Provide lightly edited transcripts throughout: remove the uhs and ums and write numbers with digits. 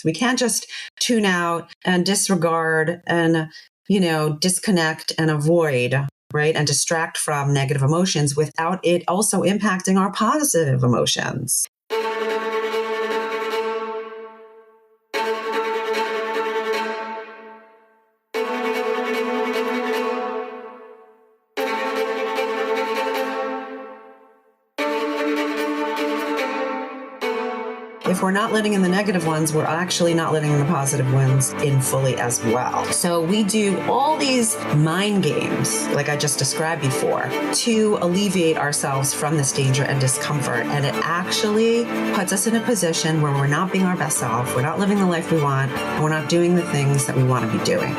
We can't just tune out and disregard and, disconnect and avoid, right? And distract from negative emotions without it also impacting our positive emotions. If we're not living in the negative ones, we're actually not living in the positive ones in fully as well. So we do all these mind games, like I just described before, to alleviate ourselves from this danger and discomfort. And it actually puts us in a position where we're not being our best self, we're not living the life we want, and we're not doing the things that we want to be doing.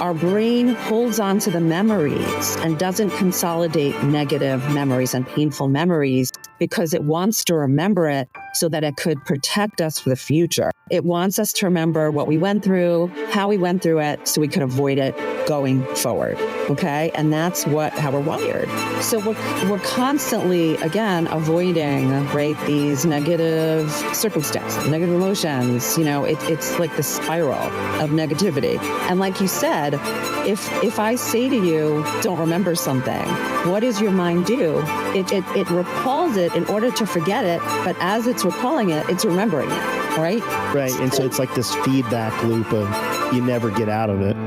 Our brain holds on to the memories and doesn't consolidate negative memories and painful memories because it wants to remember it so that it could protect us for the future. It wants us to remember what we went through, how we went through it, so we could avoid it going forward. Okay? And that's how we're wired. So we're constantly, again, avoiding, right, these negative circumstances, negative emotions. It's like the spiral of negativity. And like you said, if I say to you, don't remember something, what does your mind do? It recalls it in order to forget it, but as it's recalling it, it's remembering it, right? Right, and so it's like this feedback loop of you never get out of it.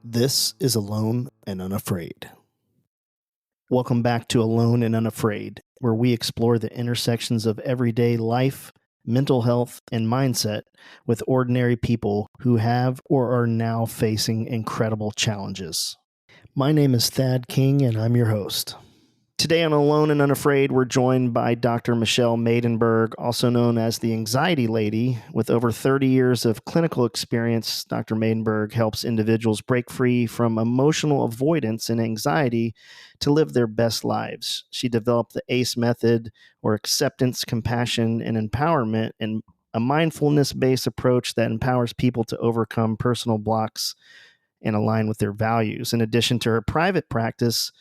This is Alone and Unafraid. Welcome back to Alone and Unafraid, where we explore the intersections of everyday life, mental health, and mindset with ordinary people who have or are now facing incredible challenges. My name is Thad King, and I'm your host. Today on Alone and Unafraid, we're joined by Dr. Michelle Maidenberg, also known as the Anxiety Lady. With over 30 years of clinical experience, Dr. Maidenberg helps individuals break free from emotional avoidance and anxiety to live their best lives. She developed the ACE method, or acceptance, compassion, and empowerment, and a mindfulness-based approach that empowers people to overcome personal blocks and align with their values. In addition to her private practice,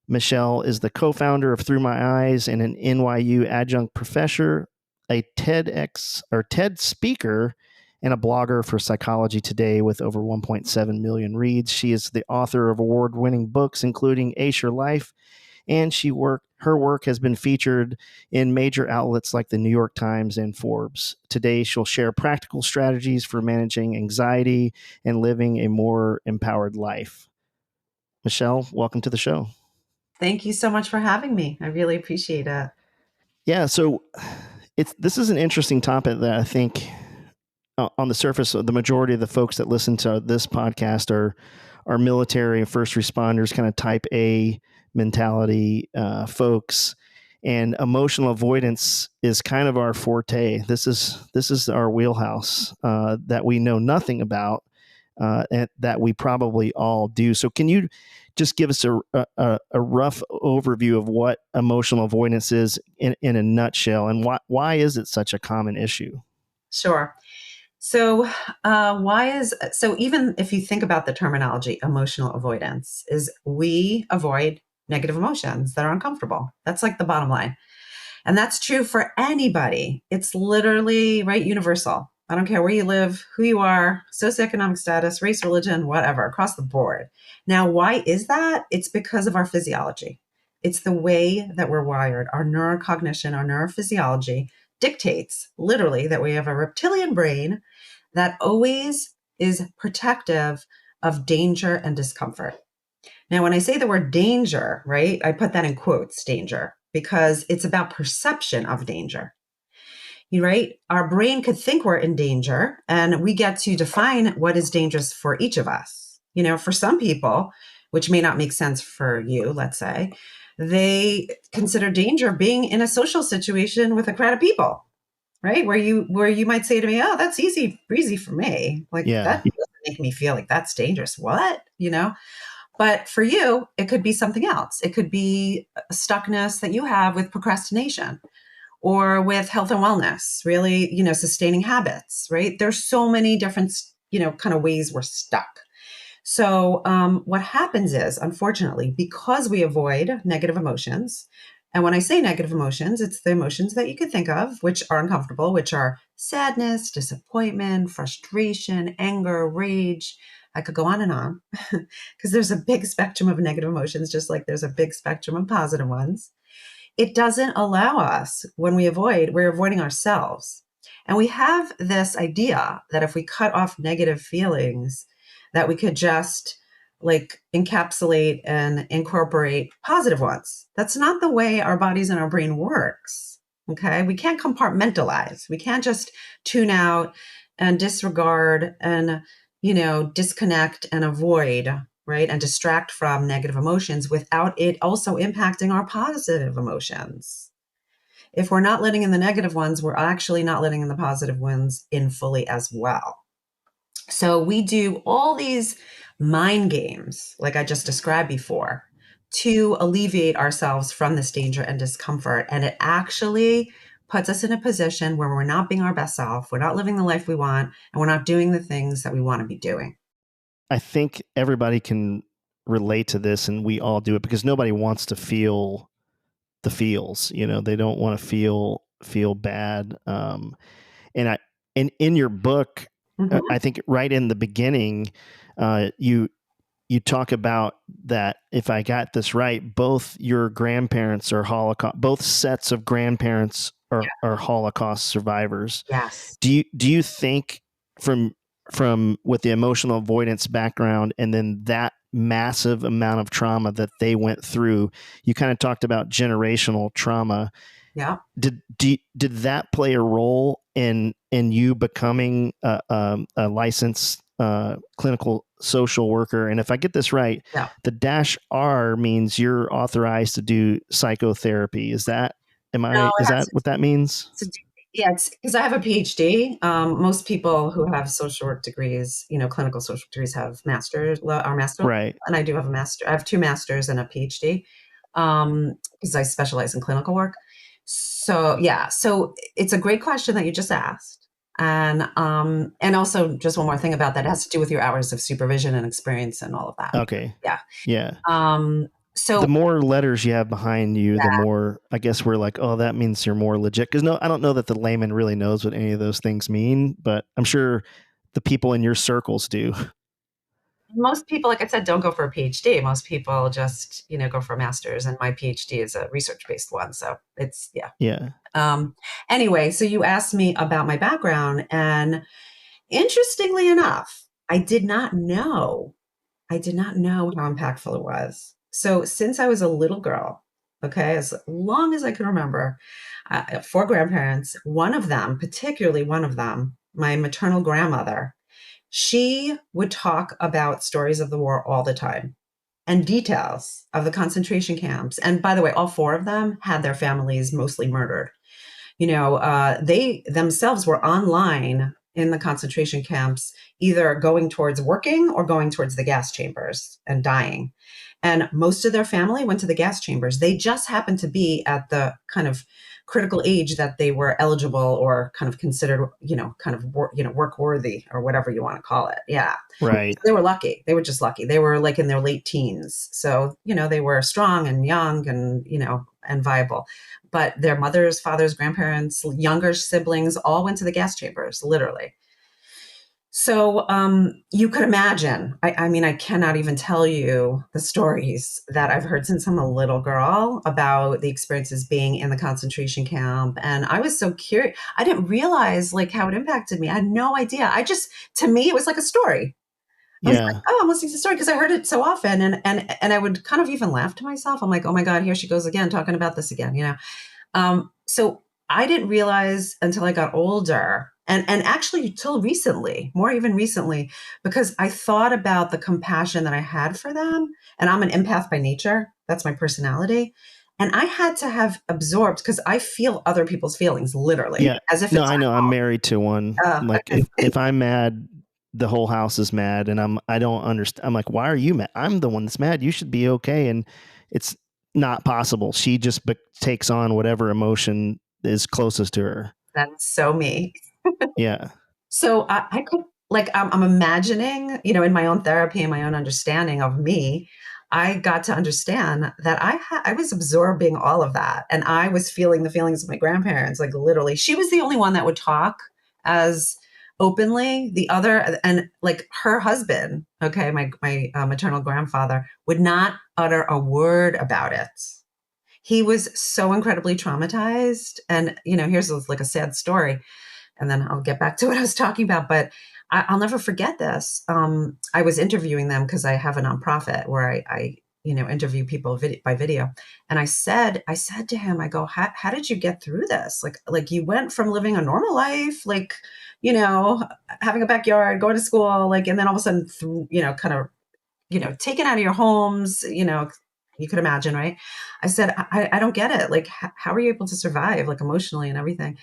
Michelle is the co-founder of Through My Eyes and an NYU adjunct professor, a TED speaker, and a blogger for Psychology Today with over 1.7 million reads. She is the author of award-winning books, including Ace Your Life, and her work has been featured in major outlets like the New York Times and Forbes. Today, she'll share practical strategies for managing anxiety and living a more empowered life. Michelle, welcome to the show. Thank you so much for having me. I really appreciate it. Yeah, so this is an interesting topic that I think on the surface, the majority of the folks that listen to this podcast are military and first responders, kind of type A mentality folks, and emotional avoidance is kind of our forte. This is our wheelhouse that we know nothing about, and that we probably all do. So can you just give us a rough overview of what emotional avoidance is in a nutshell, and why is it such a common issue? Sure. So even if you think about the terminology, emotional avoidance is we avoid negative emotions that are uncomfortable. That's like the bottom line. And that's true for anybody. It's literally, right, universal. I don't care where you live, who you are, socioeconomic status, race, religion, whatever, across the board. Now, why is that? It's because of our physiology. It's the way that we're wired. Our neurocognition, our neurophysiology dictates literally that we have a reptilian brain that always is protective of danger and discomfort. Now, when I say the word danger, right, I put that in quotes, danger, because it's about perception of danger. Right? Our brain could think we're in danger, and we get to define what is dangerous for each of us. For some people, which may not make sense for you, let's say, they consider danger being in a social situation with a crowd of people, right? Where you might say to me, "Oh, that's easy breezy for me." Like, that doesn't make me feel like that's dangerous. What? But for you, it could be something else. It could be a stuckness that you have with procrastination, or with health and wellness, really, sustaining habits, right? There's so many different, kind of ways we're stuck. So what happens is, unfortunately, because we avoid negative emotions And when I say negative emotions, it's the emotions that you could think of, which are uncomfortable, which are sadness, disappointment, frustration, anger, rage. I could go on because there's a big spectrum of negative emotions, just like there's a big spectrum of positive ones. It doesn't allow us, when we avoid, we're avoiding ourselves. And we have this idea that if we cut off negative feelings, that we could just like encapsulate and incorporate positive ones. That's not the way our bodies and our brain works. Okay. We can't compartmentalize. We can't just tune out and disregard and, disconnect and avoid, right? And distract from negative emotions without it also impacting our positive emotions. If we're not letting in the negative ones, we're actually not letting in the positive ones in fully as well. So we do all these mind games, like I just described before, to alleviate ourselves from this danger and discomfort. And it actually puts us in a position where we're not being our best self, we're not living the life we want, and we're not doing the things that we want to be doing. I think everybody can relate to this, and we all do it because nobody wants to feel the feels. They don't want to feel bad. And in your book, Mm-hmm. I think right in the beginning, you talk about that. If I got this right, both your grandparents are Holocaust. Both sets of grandparents are Holocaust survivors. Yes. Do you think from with the emotional avoidance background and then that massive amount of trauma that they went through, you kind of talked about generational trauma. Yeah. Did that play a role in you becoming a licensed clinical social worker? And if I get this right, Yeah. the -R means you're authorized to do psychotherapy. Is that No, it is has that what that means? to do, yeah, it's because I have a PhD. Most people who have social work degrees, clinical social degrees, have masters, our master, Right. and I do have a master. I have two masters and a PhD, because I specialize in clinical work. So yeah, so it's a great question that you just asked, and also just one more thing about that, it has to do with your hours of supervision and experience and all of that. Okay. Yeah. Yeah. The So more letters you have behind you, the more, I guess, we're like, oh, that means you're more legit. Because I don't know that the layman really knows what any of those things mean, but I'm sure the people in your circles do. most people, like I said, don't go for a PhD. Most people just, go for a master's, and my PhD is a research-based one. So it's, yeah. Yeah. Um, anyway, so you asked me about my background, and interestingly enough, I did not know how impactful it was. So since I was a little girl, okay, as long as I can remember, four grandparents, one of them, particularly one of them, my maternal grandmother, she would talk about stories of the war all the time and details of the concentration camps. And by the way, all four of them had their families mostly murdered. They themselves were online in the concentration camps, either going towards working or going towards the gas chambers and dying. And most of their family went to the gas chambers. They just happened to be at the kind of critical age that they were eligible or kind of considered, work worthy or whatever you want to call it. Yeah. Right. They were lucky. They were just lucky. They were like in their late teens. So, they were strong and young and, and viable. But their mothers, fathers, grandparents, younger siblings all went to the gas chambers, literally. So you could imagine. I mean, I cannot even tell you the stories that I've heard since I'm a little girl about the experiences being in the concentration camp. And I was so curious. I didn't realize like how it impacted me. I had no idea. To me, it was like a story. I was like, Yeah. oh, I'm listening to the story because I heard it so often, and I would kind of even laugh to myself. I'm like, oh my God, here she goes again, talking about this again. So I didn't realize until I got older, and actually till recently, more even recently, because I thought about the compassion that I had for them. And I'm an empath by nature. That's my personality. And I had to have absorbed, because I feel other people's feelings literally Yeah. as if No, it's I know. I'm married to one. Like okay. if I'm mad, the whole house is mad, and I don't understand. I'm like, why are you mad? I'm the one that's mad. You should be okay. And it's not possible. She just takes on whatever emotion is closest to her. That's so me. Yeah. So I could, like, I'm imagining, in my own therapy and my own understanding of me, I got to understand that I was absorbing all of that, and I was feeling the feelings of my grandparents. Like literally, she was the only one that would talk as openly. The other, and like her husband, okay, my maternal grandfather would not utter a word about it. He was so incredibly traumatized, and here's like a sad story, and then I'll get back to what I was talking about. But I'll never forget this. I was interviewing them because I have a nonprofit where I interview people by video, and I said to him, I go, how did you get through this? Like you went from living a normal life, like having a backyard, going to school, like, and then all of a sudden, kind of taken out of your homes, you could imagine, right? I said, I don't get it. Like, how are you able to survive, like emotionally and everything?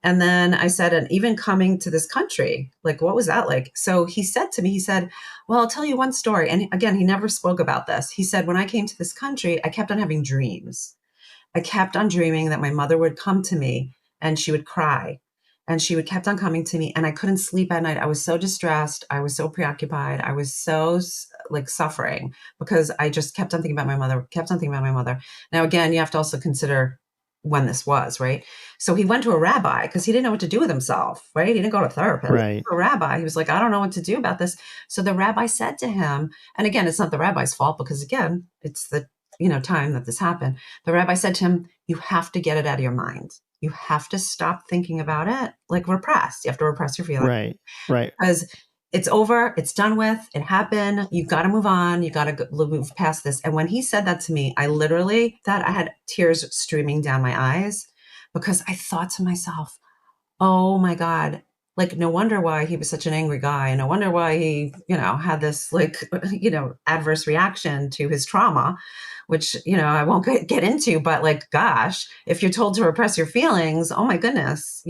And then I said, and even coming to this country, like, what was that like? So he said to me, he said, well, I'll tell you one story. And again, he never spoke about this. He said, when I came to this country, I kept on having dreams. I kept on dreaming that my mother would come to me and she would cry, and she would kept on coming to me, and I couldn't sleep at night. I was so distressed. I was so preoccupied. I was so like suffering because I just kept on thinking about my mother, kept on thinking about my mother. Now, again, you have to also consider when this was, right? So he went to a rabbi because he didn't know what to do with himself, right? He didn't go to a therapist. He went Right. to a rabbi. He was like, I don't know what to do about this. So the rabbi said to him, and again, it's not the rabbi's fault because again, it's the time that this happened. The rabbi said to him, you have to get it out of your mind. You have to stop thinking about it, like repress. You have to repress your feelings Right. Right. because it's over. It's done with. It happened. You've got to move on. You got to move past this. And when he said that to me, I literally thought I had tears streaming down my eyes because I thought to myself, oh my God, like no wonder why he was such an angry guy. And no wonder why he, had this like, adverse reaction to his trauma, which, I won't get into, but like, gosh, if you're told to repress your feelings, oh my goodness,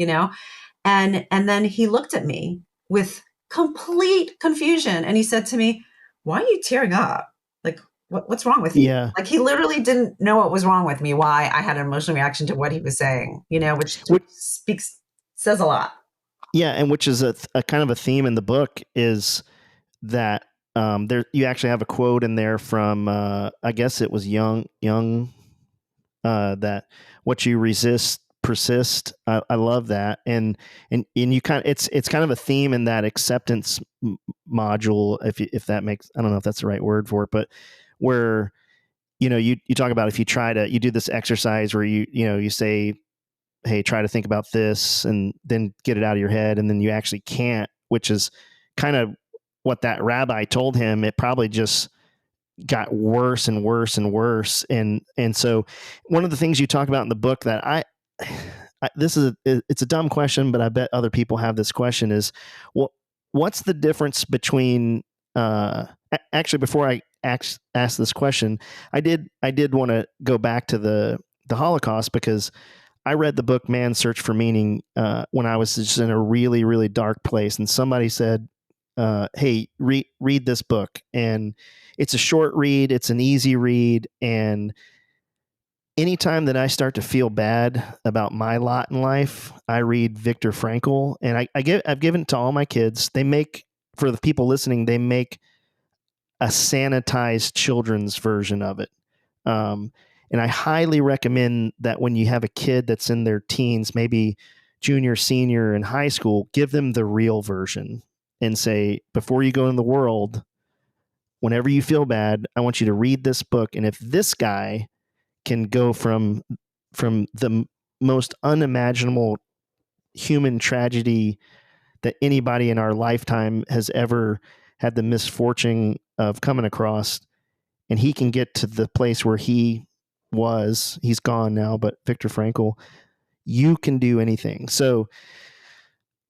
and then he looked at me with complete confusion and he said to me, why are you tearing up? Like, what's wrong with you? Yeah. Like he literally didn't know what was wrong with me, why I had an emotional reaction to what he was saying, which says a lot. Yeah, and which is a kind of a theme in the book is that there you actually have a quote in there from I guess it was young that what you resist persist. I love that, and you kind of it's kind of a theme in that acceptance module, if that makes, I don't know if that's the right word for it, but where you talk about if you do this exercise where you say, hey, try to think about this and then get it out of your head. And then you actually can't, which is kind of what that rabbi told him. It probably just got worse and worse and worse. And so one of the things you talk about in the book that it's a dumb question, but I bet other people have this question is, well, what's the difference between, actually, before I ask this question, I did want to go back to the Holocaust because I read the book Man's Search for Meaning when I was just in a really, really dark place. And somebody said, hey, read this book. And it's a short read. It's an easy read. And anytime that I start to feel bad about my lot in life, I read Viktor Frankl. And I've given it to all my kids. For the people listening, they make a sanitized children's version of it. And I highly recommend that when you have a kid that's in their teens, maybe junior, senior in high school, give them the real version and say, before you go in the world, whenever you feel bad, I want you to read this book. And if this guy can go from the most unimaginable human tragedy that anybody in our lifetime has ever had the misfortune of coming across, and he can get to the place where he's gone now, but Viktor Frankl, you can do anything. So,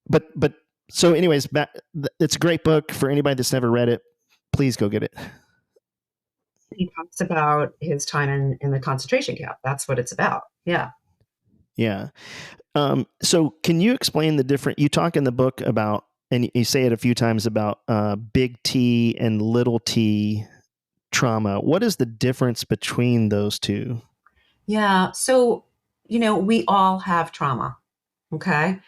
but so anyways, it's a great book for anybody that's never read it. Please go get it. He talks about his time in the concentration camp. That's what it's about. Yeah. Yeah. So can you explain the different, you talk in the book about, and you say it a few times about big T and little t trauma. What is the difference between those two? Yeah. So, we all have trauma. Okay.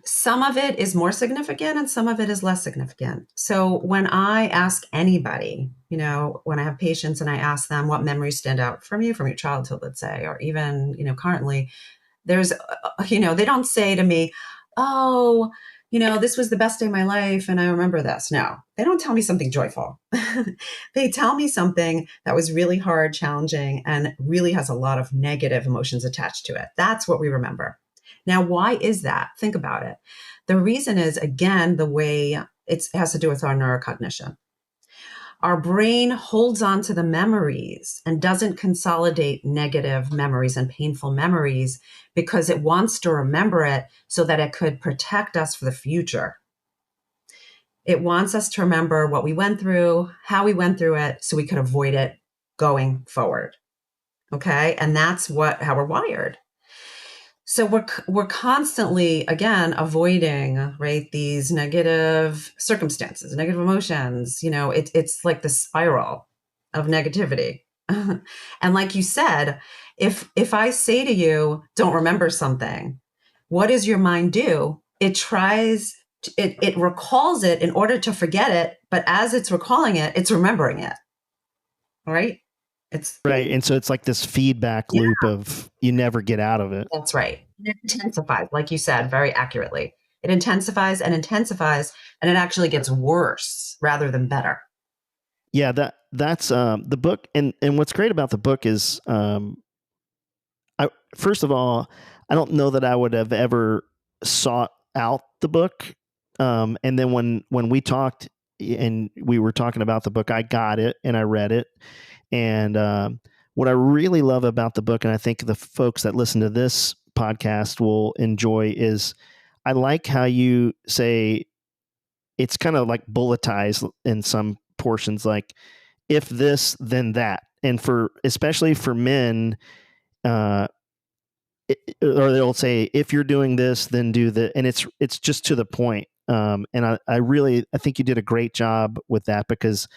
Some of it is more significant and some of it is less significant. So when I ask anybody, when I have patients and I ask them what memories stand out from you from your childhood, let's say, or even, currently, there's, they don't say to me, oh, this was the best day of my life and I remember this. No, they don't tell me something joyful. They tell me something that was really hard, challenging, and really has a lot of negative emotions attached to it. That's what we remember. Now, why is that? Think about it. The reason is, again, the way it has to do with our neurocognition. Our brain holds on to the memories and doesn't consolidate negative memories and painful memories because it wants to remember it so that it could protect us for the future. It wants us to remember what we went through, how we went through it, so we could avoid it going forward. Okay. And that's how we're wired. So we're constantly, again, avoiding, right, these negative circumstances, negative emotions. It's like the spiral of negativity. And like you said, if I say to you, don't remember something, what does your mind do? It tries, it recalls it in order to forget it, but as it's recalling it, it's remembering it, right? It's Right. And so it's like this feedback Yeah, loop of you never get out of it. that's right. It intensifies, like you said, very accurately. It intensifies and intensifies, and it actually gets worse rather than better. Yeah, that's the book, and what's great about the book is, I first of all, I don't know that I would have ever sought out the book, and then when we talked and we were talking about the book, I got it and I read it, and what I really love about the book, and I think the folks that listen to this podcast will enjoy, is I like how you say it's kind of like bulletized in some portions, like if this, then that. And for especially for men, uh, or they'll say if you're doing this, then do the, and it's just to the point. And I think you did a great job with that, because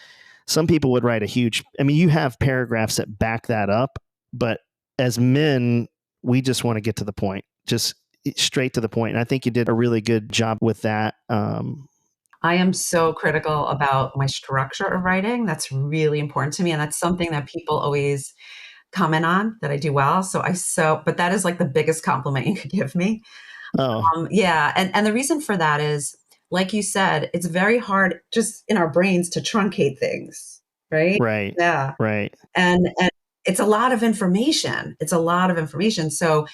some people would write a huge. I mean, you have paragraphs that back that up, but as men, we just want to get to the point, just straight to the point. And I think you did a really good job with that. I am so critical about my structure of writing. That's really important to me. And that's something that people always comment on that I do well. But that is like the biggest compliment you could give me. Oh, Yeah. And the reason for that is, like you said, it's very hard just in our brains to truncate things, right? right, Yeah. right. And it's a lot of information. It's a lot of information. So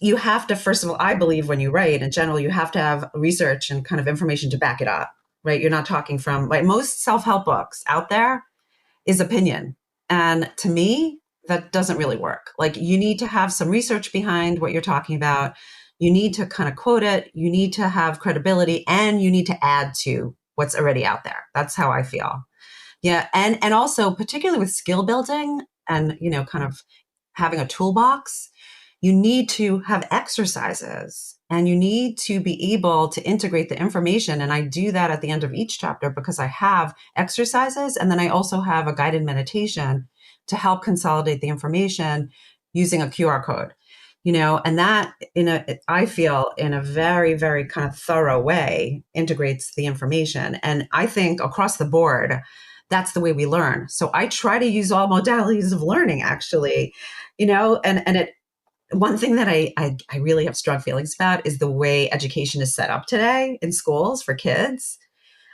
you have to, first of all, I believe when you write in general, you have to have research and kind of information to back it up, right? You're not talking from, like, most self-help books out there is opinion. And to me, that doesn't really work. Like, you need to have some research behind what you're talking about. You need to kind of quote it. You need to have credibility, and you need to add to what's already out there. That's how I feel. Yeah. And also, particularly with skill building and, kind of having a toolbox, you need to have exercises and you need to be able to integrate the information. And I do that at the end of each chapter because I have exercises. And then I also have a guided meditation to help consolidate the information using a QR code, and that I feel in a very, very kind of thorough way integrates the information. And I think across the board, that's the way we learn. So I try to use all modalities of learning, actually, and it, one thing that I really have strong feelings about is the way education is set up today in schools for kids.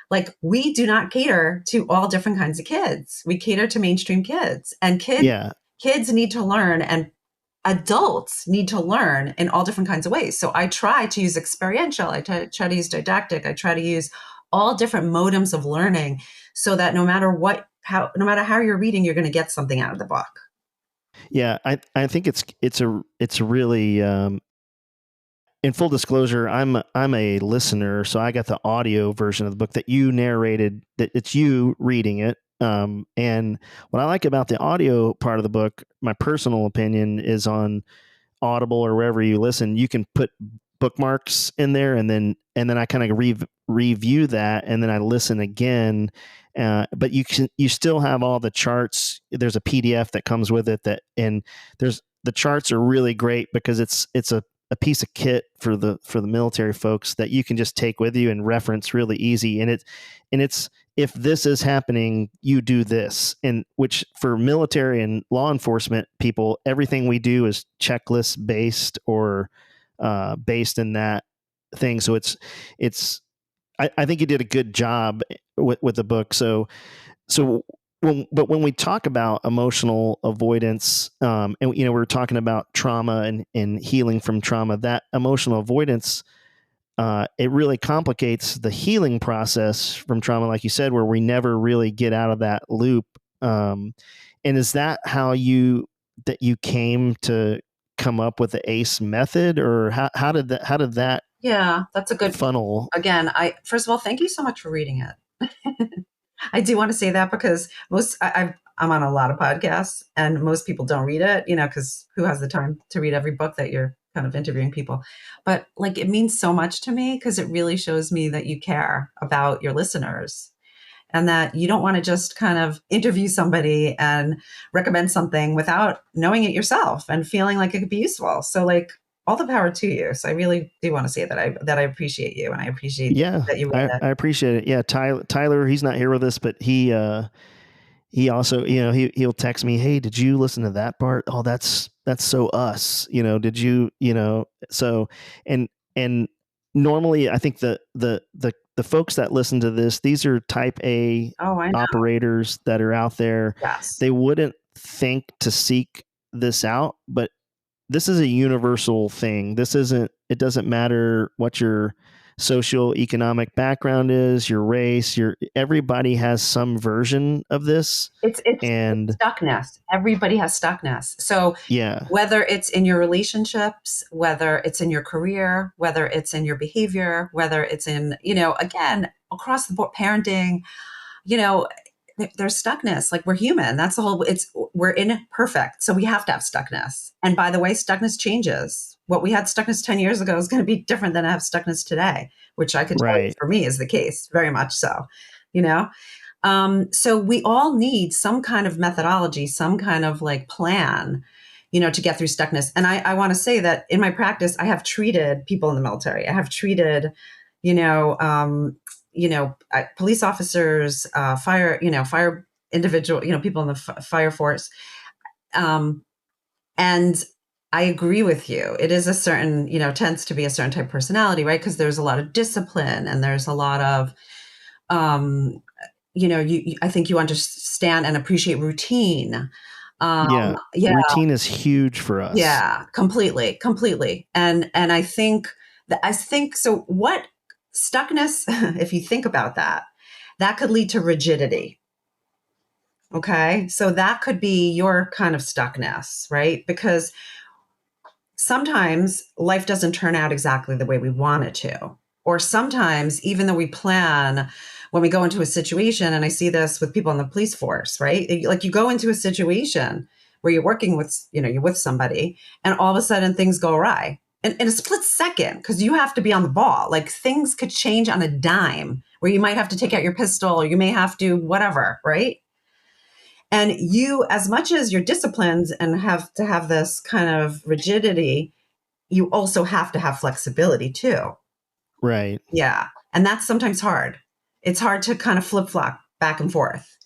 Like, we do not cater to all different kinds of kids. We cater to mainstream kids, and Yeah, kids need to learn, and adults need to learn in all different kinds of ways. So I try to use experiential. I try to use didactic. I try to use all different modems of learning so that no matter how you're reading, you're going to get something out of the book. yeah. I think it's really, in full disclosure, I'm a listener, so I got the audio version of the book that you narrated. That it's you reading it. And what I like about the audio part of the book, my personal opinion, is on Audible or wherever you listen, you can put bookmarks in there, and then I kind of review that, and then I listen again. But you still have all the charts. There's a PDF that comes with it, and the charts are really great because it's a a piece of kit for the military folks that you can just take with you and reference really easy. And it's if this is happening, you do this. And which for military and law enforcement people, everything we do is checklist based or based in that thing. So I think you did a good job with the book. So when we talk about emotional avoidance, and we're talking about trauma and healing from trauma, that emotional avoidance, it really complicates the healing process from trauma, like you said, where we never really get out of that loop. And is that how you came to come up with the ACE method, or how did that Yeah, that's a good, funnel? again, first of all, thank you so much for reading it. I do want to say that because I'm on a lot of podcasts and most people don't read it, because who has the time to read every book that you're kind of interviewing people? But like, it means so much to me because it really shows me that you care about your listeners and that you don't want to just kind of interview somebody and recommend something without knowing it yourself and feeling like it could be useful. So like, all the power to you. So I really do want to say that I appreciate you and I appreciate Yeah, that you read it. I appreciate it. Yeah, Tyler, he's not here with us, but he also, he'll text me, "Hey, did you listen to that part? Oh, that's so us. Did you, so and normally I think the folks that listen to this, these are type A Oh, I know. operators that are out there. Yes. They wouldn't think to seek this out, but this is a universal thing. It doesn't matter what your socioeconomic background is, your race, everybody has some version of this. It's And stuckness. Everybody has stuckness. So yeah, whether it's in your relationships, whether it's in your career, whether it's in your behavior, whether it's in, again, across the board, parenting, you know, there's stuckness. Like, we're human. That's the whole, we're imperfect. So we have to have stuckness. And by the way, stuckness changes. What we had stuckness 10 years ago is going to be different than I have stuckness today, which I could tell you right. for me is the case, very much so, you know? So we all need some kind of methodology, some kind of like plan, to get through stuckness. And I want to say that in my practice, I have treated people in the military. I have treated, police officers, fire individual, people in the fire force. And I agree with you. It is a certain, tends to be a certain type of personality, right? Because there's a lot of discipline and there's a lot of, I think you understand and appreciate routine. Yeah. Yeah, Routine is huge for us. yeah, completely. And I think so. What stuckness, if you think about that, that could lead to rigidity. Okay, so that could be your kind of stuckness, right? Because sometimes life doesn't turn out exactly the way we want it to. Or sometimes, even though we plan, when we go into a situation, and I see this with people in the police force, right? Like, you go into a situation where you're working with, you're with somebody, and all of a sudden things go awry. In a split second, because you have to be on the ball. Like, things could change on a dime where you might have to take out your pistol or you may have to whatever, right? And you, as much as you're disciplined and have to have this kind of rigidity, you also have to have flexibility too. Right. Yeah. And that's sometimes hard. It's hard to kind of flip flop back and forth,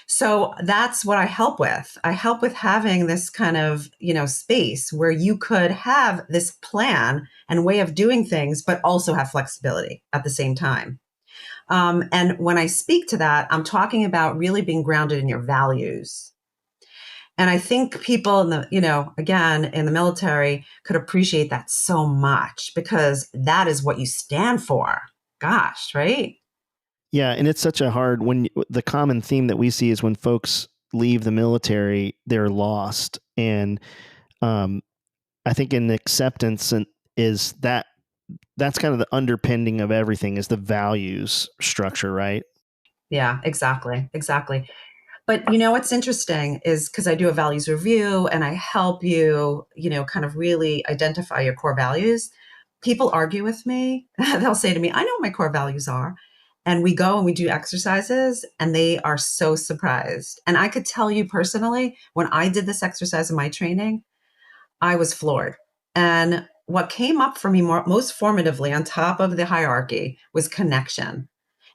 So that's what I help with. I help with having this kind of, space where you could have this plan and way of doing things, but also have flexibility at the same time. And when I speak to that, I'm talking about really being grounded in your values. And I think people in the, again, in the military could appreciate that so much because that is what you stand for. Gosh, right? Yeah. And it's such a hard, the common theme that we see is when folks leave the military, they're lost. And I think in acceptance is that's kind of the underpinning of everything is the values structure, right? Yeah, exactly. But what's interesting is because I do a values review and I help you, kind of really identify your core values. People argue with me. They'll say to me, "I know what my core values are." And we go and we do exercises and they are so surprised. And I could tell you personally, when I did this exercise in my training, I was floored. And what came up for me most formatively on top of the hierarchy was connection.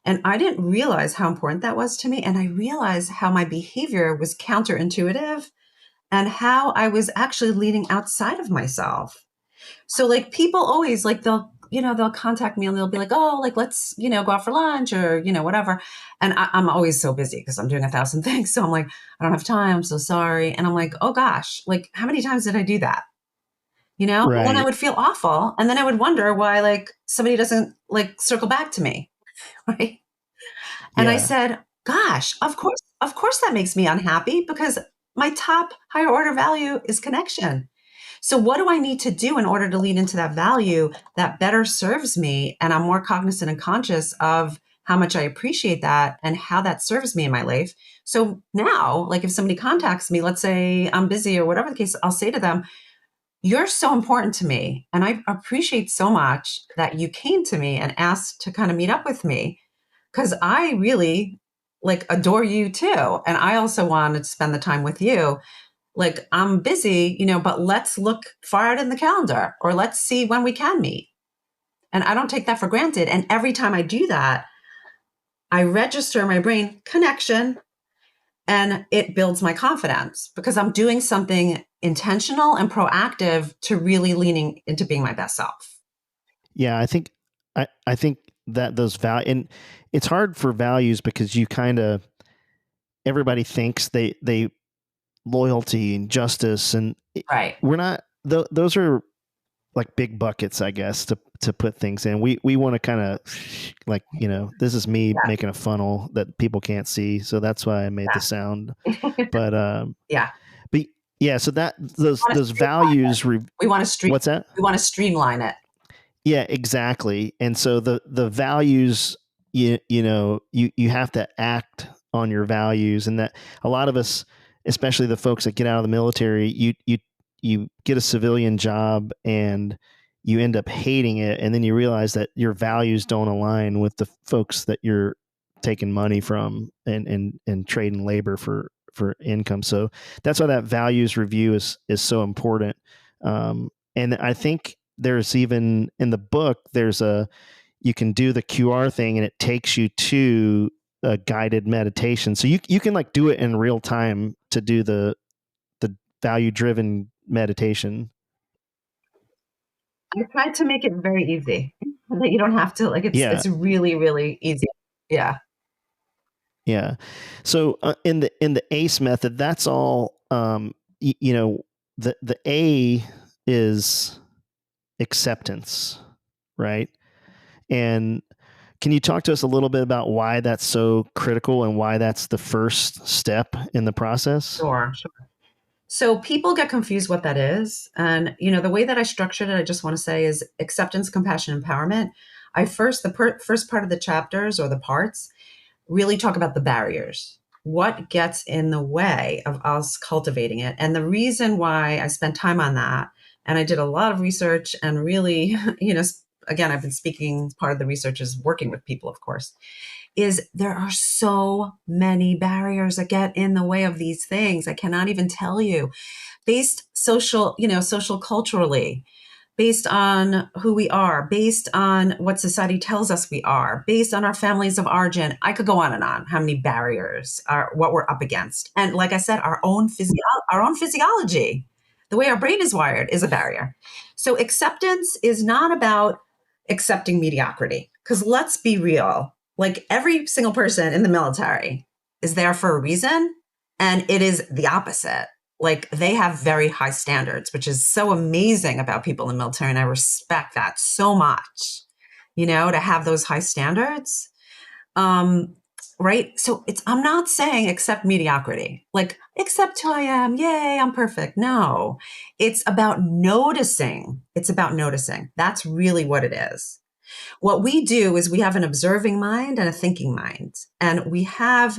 And I didn't realize how important that was to me. And I realized how my behavior was counterintuitive and how I was actually leading outside of myself. So like people always like they'll contact me and they'll be like, oh, like let's, go out for lunch or, whatever. And I'm always so busy because I'm doing 1,000 things. So I'm like, I don't have time. I'm so sorry. And I'm like, oh gosh, like how many times did I do that? And then I Right. would feel awful. And then I would wonder why like somebody doesn't like circle back to me. Right. And I Yeah. said, gosh, of course that makes me unhappy because my top higher order value is connection. So what do I need to do in order to lead into that value that better serves me? And I'm more cognizant and conscious of how much I appreciate that and how that serves me in my life. So now, like if somebody contacts me, let's say I'm busy or whatever the case, I'll say to them, you're so important to me. And I appreciate so much that you came to me and asked to kind of meet up with me because I really like adore you too. And I also want to spend the time with you. Like I'm busy, but let's look far out in the calendar or let's see when we can meet. And I don't take that for granted. And every time I do that, I register in my brain connection and it builds my confidence because I'm doing something intentional and proactive to really leaning into being my best self. Yeah. I think that those and it's hard for values because you kind of, everybody thinks they loyalty and justice and Right. we're not, those are like big buckets, I guess, to put things in. We want to kind of like, this is me Yeah. making a funnel that people can't see. So that's why I made the sound. But, Yeah. but yeah, so that those values, We want to what's that? we want to streamline it. Yeah, exactly. And so the values, you have to act on your values, and that a lot of us, especially the folks that get out of the military, you get a civilian job and you end up hating it, and then you realize that your values don't align with the folks that you're taking money from and trading labor for income. So that's why that values review is so important. And I think there's even in the book, you can do the QR thing and it takes you to a guided meditation. So you can like do it in real time to do the value driven meditation. I tried to make it very easy that you don't have to like Yeah. it's really, really easy. Yeah. Yeah. So in the ACE method, that's all, the A is acceptance, right? And can you talk to us a little bit about why that's so critical and why that's the first step in the process? Sure. So people get confused what that is. And, the way that I structured it, I just want to say is acceptance, compassion, empowerment. First part of the chapters or the parts really talk about the barriers. What gets in the way of us cultivating it? And the reason why I spent time on that, and I did a lot of research and really, again, I've been speaking, part of the research is working with people, of course, is there are so many barriers that get in the way of these things. I cannot even tell you based social culturally, based on who we are, based on what society tells us we are, based on our families of origin. I could go on and on how many barriers are what we're up against. And like I said, our own physiology, the way our brain is wired is a barrier. So acceptance is not about accepting mediocrity. Because let's be real, like every single person in the military is there for a reason. And it is the opposite. Like they have very high standards, which is so amazing about people in the military. And I respect that so much, to have those high standards. Right. So I'm not saying accept mediocrity, like accept who I am. Yay, I'm perfect. No, it's about noticing. It's about noticing. That's really what it is. What we do is we have an observing mind and a thinking mind. And we have,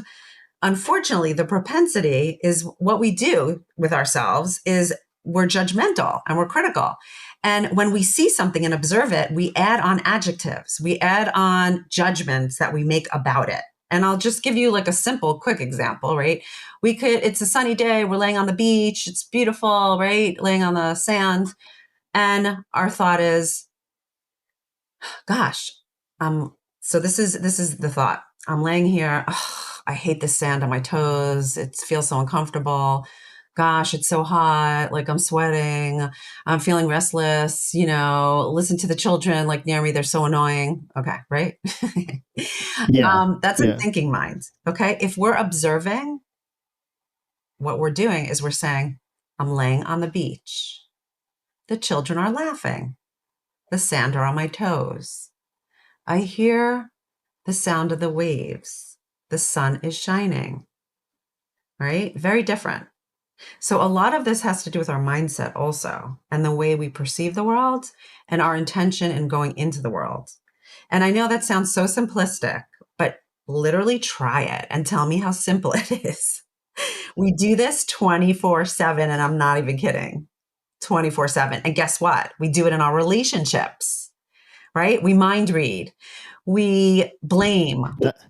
unfortunately, the propensity is what we do with ourselves is we're judgmental and we're critical. And when we see something and observe it, we add on adjectives, we add on judgments that we make about it. And I'll just give you like a simple, quick example, right? It's a sunny day, we're laying on the beach, it's beautiful, right? Laying on the sand. And our thought is, gosh, so this is the thought. I'm laying here. Oh, I hate the sand on my toes. It feels so uncomfortable. Gosh, it's so hot. Like I'm sweating. I'm feeling restless. Listen to the children like near me. They're so annoying. Okay, right? Yeah. That's in Yeah. thinking mind. Okay. If we're observing, what we're doing is we're saying, I'm laying on the beach. The children are laughing. The sand are on my toes. I hear the sound of the waves. The sun is shining, right? Very different. So, a lot of this has to do with our mindset also, and the way we perceive the world and our intention in going into the world. And I know that sounds so simplistic, but literally try it and tell me how simple it is. We do this 24/7, and I'm not even kidding. 24/7. And guess what? We do it in our relationships, right? We mind read, we blame,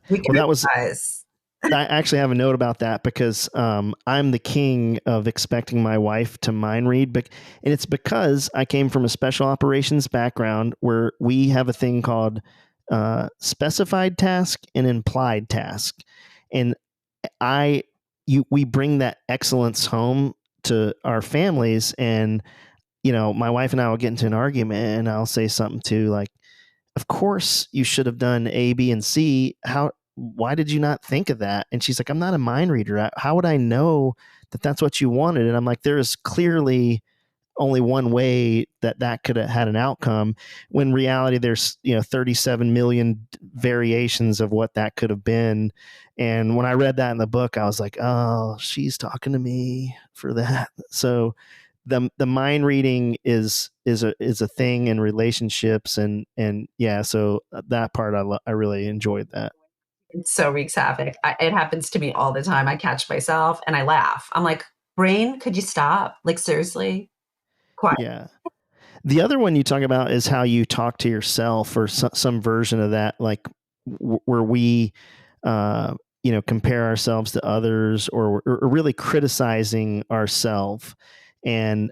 we Well, that was criticize. I actually have a note about that because I'm the king of expecting my wife to mind read, and it's because I came from a special operations background where we have a thing called specified task and implied task, and we bring that excellence home to our families, and my wife and I will get into an argument, and I'll say something to like, of course you should have done A, B, and C. Why did you not think of that? And she's like, I'm not a mind reader. How would I know that that's what you wanted? And I'm like, there is clearly only one way that could have had an outcome, when in reality there's 37 million variations of what that could have been. And when I read that in the book, I was like, oh, she's talking to me for that. So the mind reading is a thing in relationships, and yeah, so that part I really enjoyed that. It so wreaks havoc. It happens to me all the time. I catch myself and I laugh. I'm like, brain, could you stop? Like, seriously? Quiet. Yeah. The other one you talk about is how you talk to yourself, or some version of that, like where we, compare ourselves to others, or really criticizing ourselves. And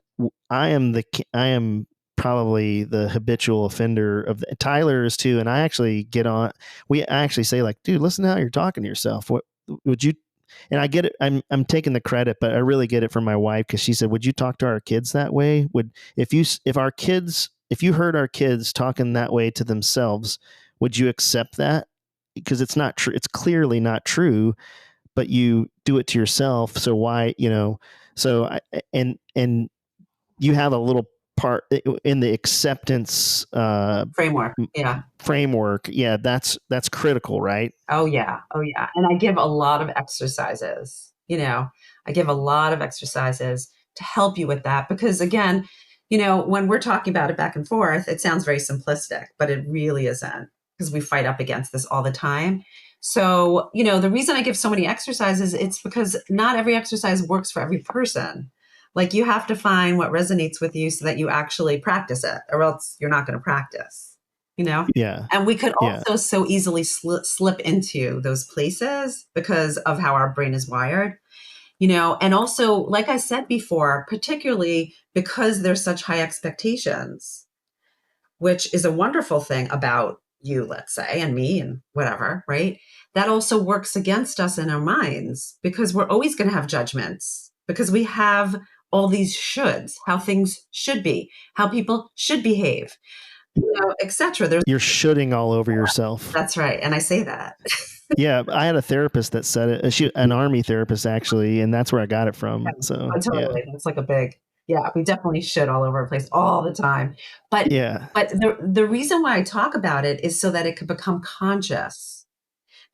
I am probably the habitual offender of Tyler is too. And I actually I actually say like, dude, listen to how you're talking to yourself. What would you, and I get it. I'm taking the credit, but I really get it from my wife, because she said, "Would you talk to our kids that way? If you heard our kids talking that way to themselves, would you accept that? Because it's not true. It's clearly not true, but you do it to yourself. So why, So and you have a little part in the acceptance Framework. Yeah. framework. Yeah, that's critical, right? Oh, yeah. Oh, yeah. And I give a lot of exercises. I give a lot of exercises to help you with that. Because again, when we're talking about it back and forth, it sounds very simplistic, but it really isn't, because we fight up against this all the time. So, the reason I give so many exercises, it's because not every exercise works for every person. Like, you have to find what resonates with you so that you actually practice it, or else you're not going to practice, you know? Yeah. And we could Yeah. also so easily slip into those places because of how our brain is wired, and also, like I said before, particularly because there's such high expectations, which is a wonderful thing about you, let's say, and me and whatever, right? That also works against us in our minds, because we're always going to have judgments, because we have all these shoulds, how things should be, how people should behave, etc. You're shooting all over yourself. That's right. And I say that. Yeah, I had a therapist that said it. An army therapist, actually, and that's where I got it from. So Oh, yeah, totally. It's like a big, yeah, we definitely shit all over the place all the time. But yeah, but the reason why I talk about it is so that it could become conscious,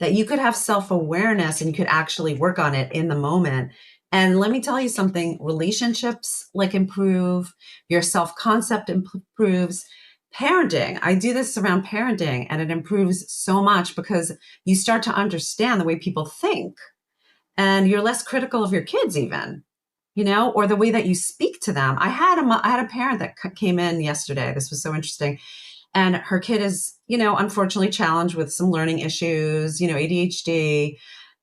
that you could have self-awareness and you could actually work on it in the moment. And let me tell you something, relationships like improve, your self-concept improves. Parenting, I do this around parenting, and it improves so much because you start to understand the way people think, and you're less critical of your kids even, or the way that you speak to them. I had a parent that came in yesterday. This was so interesting. And her kid is, unfortunately challenged with some learning issues, ADHD,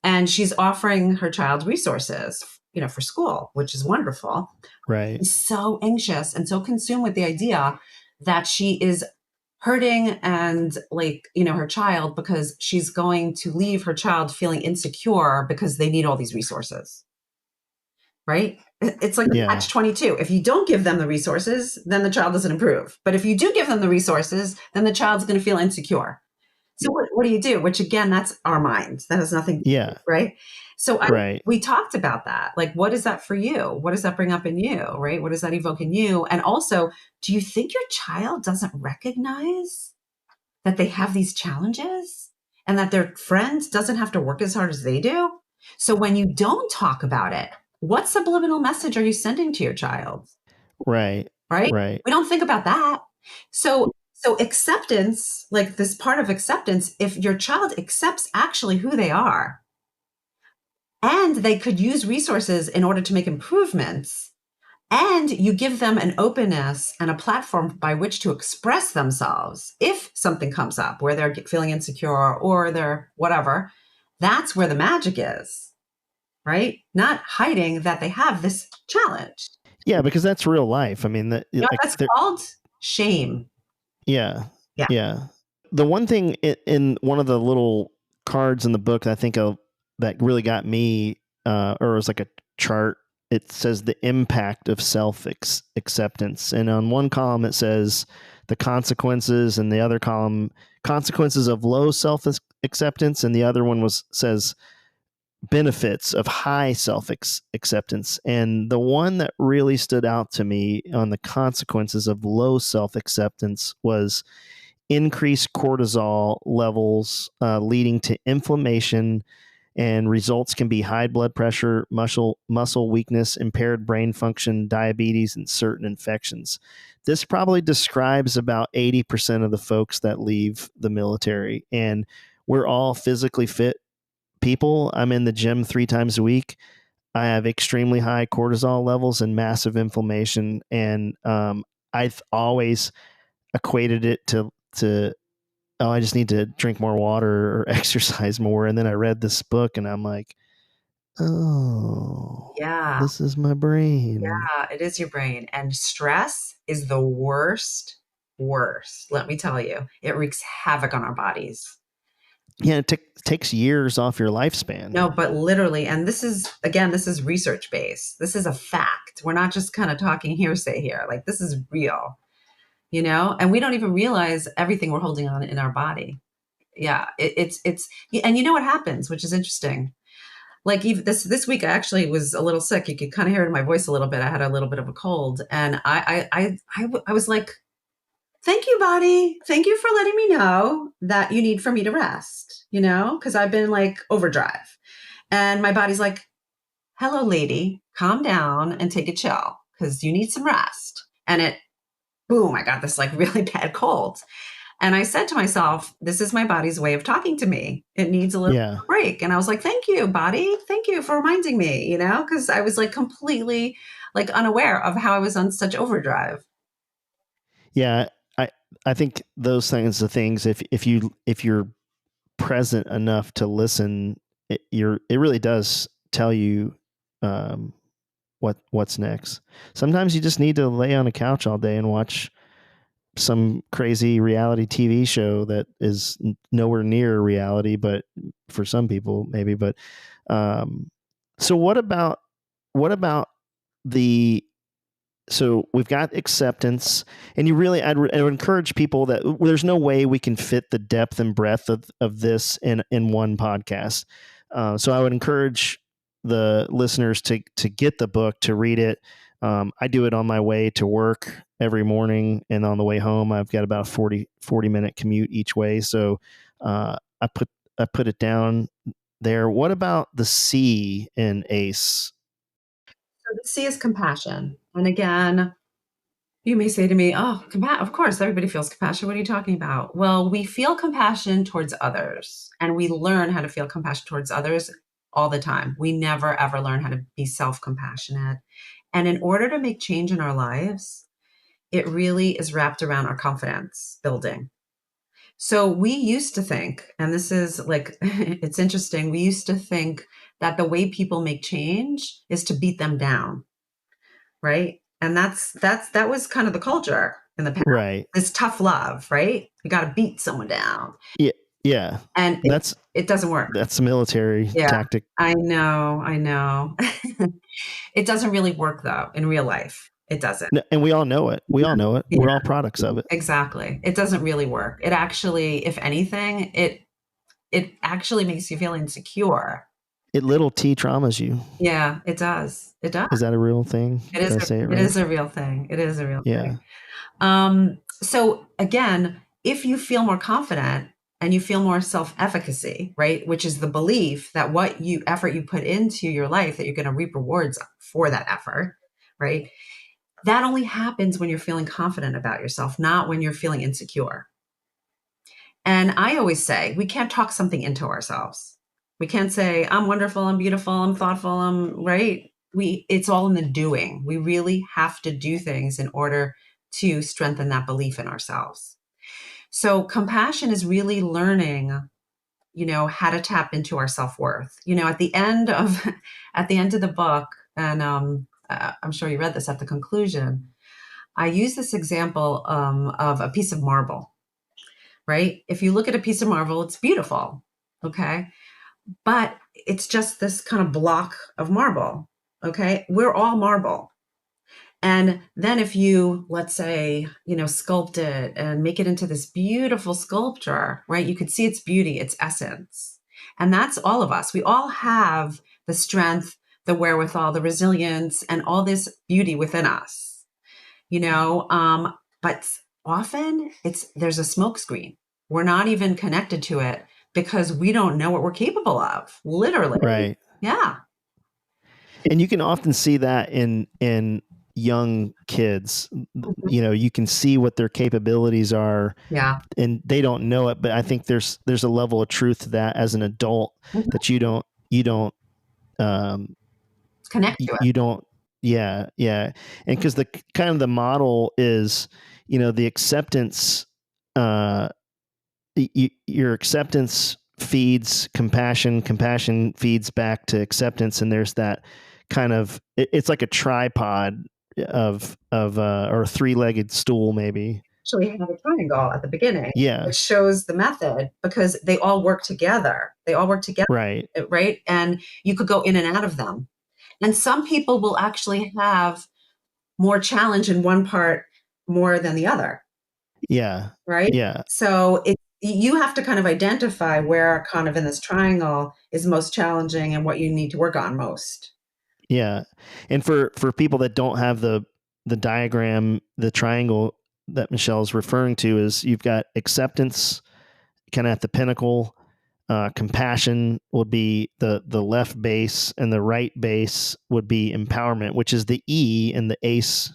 and she's offering her child resources, for school, which is wonderful. Right. She's so anxious and so consumed with the idea that she is hurting and like, her child, because she's going to leave her child feeling insecure because they need all these resources. Right? It's like Yeah. catch 22. If you don't give them the resources, then the child doesn't improve. But if you do give them the resources, then the child's going to feel insecure. So what do you do? Which again, that's our minds. That has nothing to Yeah. do, right? So Right. we talked about that. Like, what is that for you? What does that bring up in you, right? What does that evoke in you? And also, do you think your child doesn't recognize that they have these challenges and that their friend doesn't have to work as hard as they do? So when you don't talk about it, what subliminal message are you sending to your child? Right. Right? Right. We don't think about that. So acceptance, like this part of acceptance, if your child accepts actually who they are and they could use resources in order to make improvements, and you give them an openness and a platform by which to express themselves if something comes up where they're feeling insecure or they're whatever, that's where the magic is, right? Not hiding that they have this challenge. Yeah, because that's real life. I mean, That's called shame. Yeah. Yeah. Yeah. The one thing in one of the little cards in the book I think of that really got me, or it was like a chart, it says the impact of self acceptance. And on one column, it says the consequences, and the other column, consequences of low self acceptance. And the other one says benefits of high self acceptance. And the one that really stood out to me on the consequences of low self acceptance was increased cortisol levels, leading to inflammation, and results can be high blood pressure, muscle weakness, impaired brain function, diabetes, and certain infections. This probably describes about 80% of the folks that leave the military. And we're all physically fit people. I'm in the gym 3 times a week. I have extremely high cortisol levels and massive inflammation. And I've always equated it to oh, I just need to drink more water or exercise more. And then I read this book and I'm like, oh, Yeah. this is my brain. Yeah, it is your brain. And stress is the worst. Let me tell you, it wreaks havoc on our bodies. Yeah, it takes years off your lifespan. No, but literally, and this is research based. This is a fact. We're not just kind of talking hearsay here. Like, this is real, and we don't even realize everything we're holding on in our body. Yeah, it's, and you know what happens, which is interesting. Like, even this week, I actually was a little sick. You could kind of hear it in my voice a little bit. I had a little bit of a cold, and I was like, "Thank you, body. Thank you for letting me know that you need for me to rest." Because I've been like overdrive, and my body's like, "Hello, lady, calm down and take a chill because you need some rest." And boom, I got this like really bad cold. And I said to myself, this is my body's way of talking to me. It needs a little break. And I was like, thank you, body. Thank you for reminding me, because I was like completely like unaware of how I was on such overdrive. Yeah. I think those things are things, if you're present enough to listen, it really does tell you, what's next. Sometimes you just need to lay on a couch all day and watch some crazy reality TV show that is nowhere near reality, but for some people maybe. But so what about the so we've got acceptance, and I would encourage people that there's no way we can fit the depth and breadth of this in one podcast. So I would encourage the listeners to get the book, to read it. I do it on my way to work every morning, and on the way home, I've got about a 40 minute commute each way. So I put it down there. What about the C in ACE? So the C is compassion. And again, you may say to me, oh, of course, everybody feels compassion. What are you talking about? Well, we feel compassion towards others, and we learn how to feel compassion towards others all the time. We never, ever learn how to be self-compassionate. And in order to make change in our lives, it really is wrapped around our confidence building. So we used to think, and this is like, it's interesting, we used to think that the way people make change is to beat them down. right? And that was kind of the culture in the past. Right. This tough love, right? You got to beat someone down, Yeah. Yeah. and it doesn't work. That's a military Yeah, tactic. I know. It doesn't really work though in real life. It doesn't. No, and we all know it. We all know it. Yeah, We're all products of it. exactly. It doesn't really work. It actually, if anything, it actually makes you feel insecure. It little T traumas you. Yeah, it does. It does. Is that a real thing? It is. Did I say it right? It is a real thing. It is a real Yeah. thing. So again, if you feel more confident and you feel more self-efficacy, right, which is the belief that effort you put into your life, that you're going to reap rewards for that effort, right? That only happens when you're feeling confident about yourself, not when you're feeling insecure. And I always say we can't talk something into ourselves. We can't say, I'm wonderful, I'm beautiful, I'm thoughtful, I'm right. It's all in the doing. We really have to do things in order to strengthen that belief in ourselves. So compassion is really learning, how to tap into our self-worth. At the end of the book, and I'm sure you read this at the conclusion, I use this example of a piece of marble, right? If you look at a piece of marble, it's beautiful, okay? But it's just this kind of block of marble, okay? We're all marble. And then if you, let's say, sculpt it and make it into this beautiful sculpture, right? You could see its beauty, its essence. And that's all of us. We all have the strength, the wherewithal, the resilience, and all this beauty within us, but often there's a smokescreen. We're not even connected to it because we don't know what we're capable of, literally. Right. Yeah. And you can often see that in young kids. You can see what their capabilities are. Yeah. And they don't know it, but I think there's a level of truth to that as an adult that you don't Connect to it. you don't. Yeah. And because the kind of the model is, the acceptance, your acceptance feeds compassion feeds back to acceptance. And there's that kind of, it's like a tripod of or a three-legged stool, maybe. Actually have a triangle at the beginning. Yeah. Which shows the method because they all work together. Right. Right. And you could go in and out of them. And some people will actually have more challenge in one part more than the other. Yeah. Right. Yeah. So you have to kind of identify where kind of in this triangle is most challenging and what you need to work on most. Yeah. And for people that don't have the diagram, the triangle that Michelle's referring to is you've got acceptance kind of at the pinnacle. Compassion would be the left base, and the right base would be empowerment, which is the E in the ACE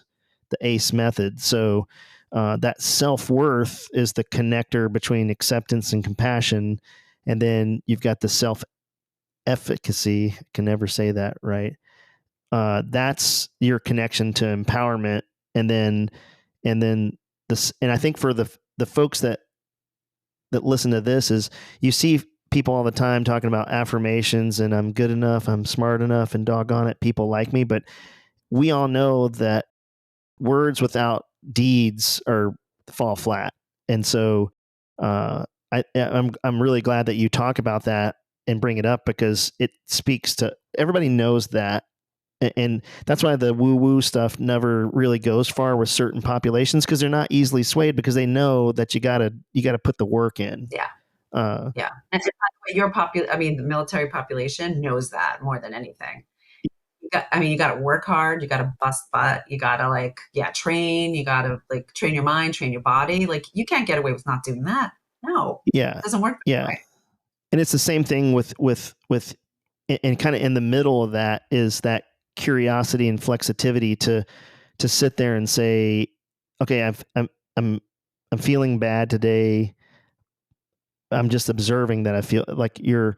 method. So that self-worth is the connector between acceptance and compassion. And then you've got the self-efficacy. I can never say that right. That's your connection to empowerment. And then this, and I think for the folks that listen to this, is you see people all the time talking about affirmations and I'm good enough, I'm smart enough, and doggone it, people like me. But we all know that words without deeds fall flat. And so I'm really glad that you talk about that and bring it up, because it speaks to everybody knows that. And that's why the woo-woo stuff never really goes far with certain populations, because they're not easily swayed, because they know that you gotta put the work in. Yeah. Yeah. And by the way, the military population knows that more than anything. You got to work hard. You got to bust butt. You got to train. You got to train your mind, train your body. You can't get away with not doing that. No. Yeah. It doesn't work that way. And it's the same thing with and kind of in the middle of that is that curiosity and flexibility to sit there and say, okay, I'm feeling bad today. I'm just observing that I feel like you